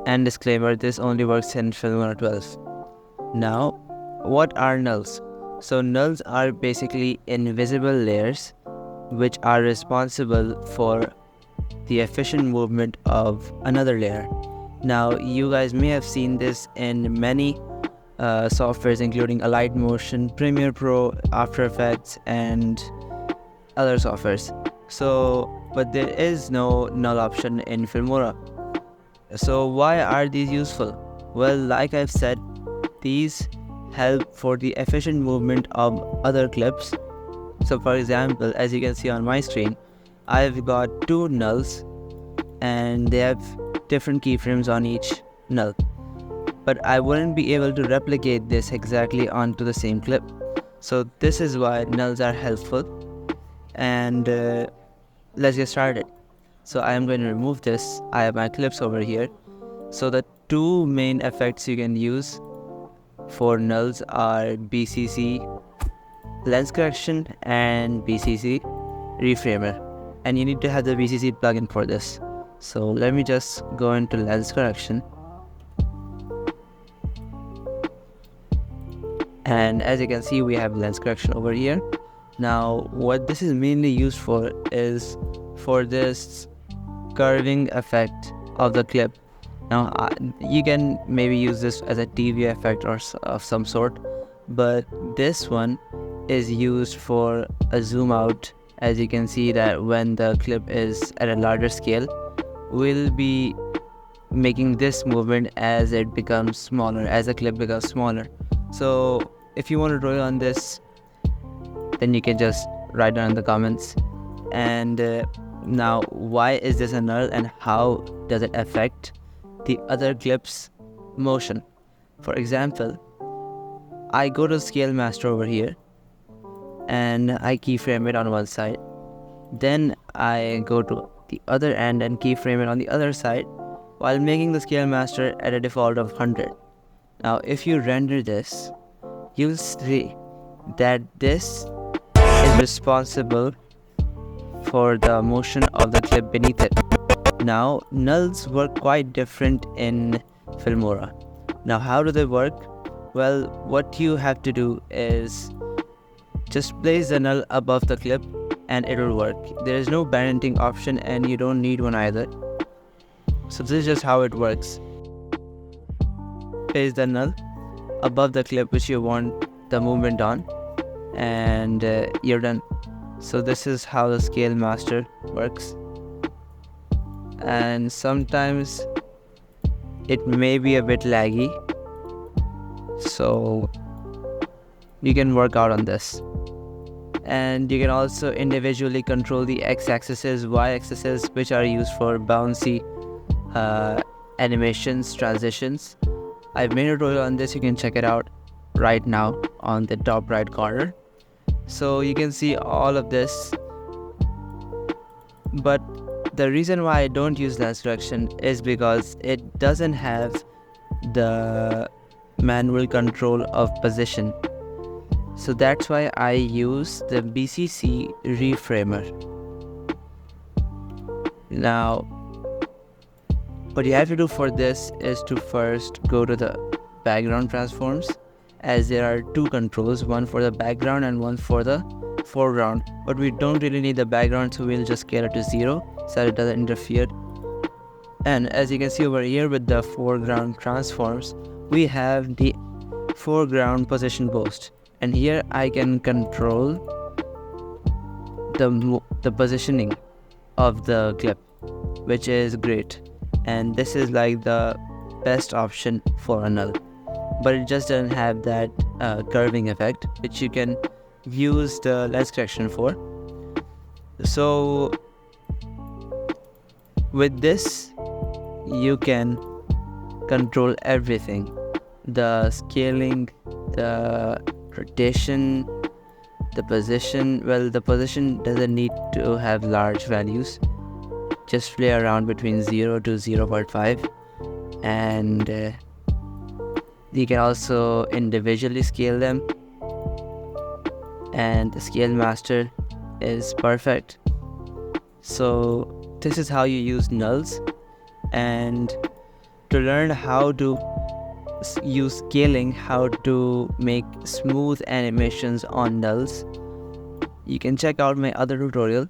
And disclaimer, this only works in Filmora 12. Now, what are nulls? So nulls are basically invisible layers which are responsible for the efficient movement of another layer. Now, you guys may have seen this in many softwares including Alight Motion, Premiere Pro, After Effects, and other softwares. But there is no null option in Filmora. So why are these useful? Well, like I've said, these help for the efficient movement of other clips. So for example, as you can see on my screen, I've got two nulls and they have different keyframes on each null. But I wouldn't be able to replicate this exactly onto the same clip. So this is why nulls are helpful. And let's get started. So I am going to remove this. I have my clips over here. So the two main effects you can use for nulls are BCC lens correction and BCC reframer. And you need to have the BCC plugin for this. So let me just go into lens correction. And as you can see, we have lens correction over here. Now, what this is mainly used for is for this curving effect of the clip. Now, you can maybe use this as a TV effect or of some sort, but this one is used for a zoom out. As you can see that when the clip is at a larger scale, we'll be making this movement as it becomes smaller, as the clip becomes smaller. So if you want to draw on this, then you can just write down in the comments. And now, why is this a null and how does it affect the other clip's motion? For example, I go to Scale Master over here and I keyframe it on one side. Then I go to the other end and keyframe it on the other side while making the Scale Master at a default of 100. Now, if you render this, you'll see that this is responsible for the motion of the clip beneath it. Now, nulls work quite different in Filmora. Now, how do they work? Well, what you have to do is just place the null above the clip and it will work. There is no parenting option and you don't need one either. So this is just how it works. Place the null above the clip which you want the movement on, and you're done. So this is how the Scale Master works. And sometimes it may be a bit laggy, so you can work out on this. And you can also individually control the x-axis, y-axis, which are used for bouncy animations, transitions. I've made a tutorial on this, you can check it out right now on the top right corner. So you can see all of this. But the reason why I don't use lens correction is because it doesn't have the manual control of position. So that's why I use the BCC reframer. Now, what you have to do for this is to first go to the background transforms, as there are two controls, one for the background and one for the foreground. But we don't really need the background, so we'll just scale it to 0 so it doesn't interfere. And as you can see over here with the foreground transforms, we have the foreground position boost. And here I can control the positioning of the clip, which is great. And this is like the best option for a null, but it just doesn't have that curving effect, which you can use the lens correction for. So with this, you can control everything: the scaling, the rotation, the position. Well, the position doesn't need to have large values. Just play around between 0 to 0.5, and you can also individually scale them, and the Scale Master is perfect. So this is how you use nulls. And To learn how to use scaling, how to make smooth animations on nulls, you can check out my other tutorial.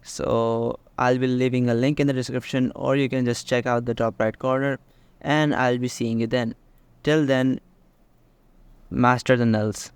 So I'll be leaving a link in the description, or you can just check out the top right corner, and I'll be seeing you then. Till then, master the nulls.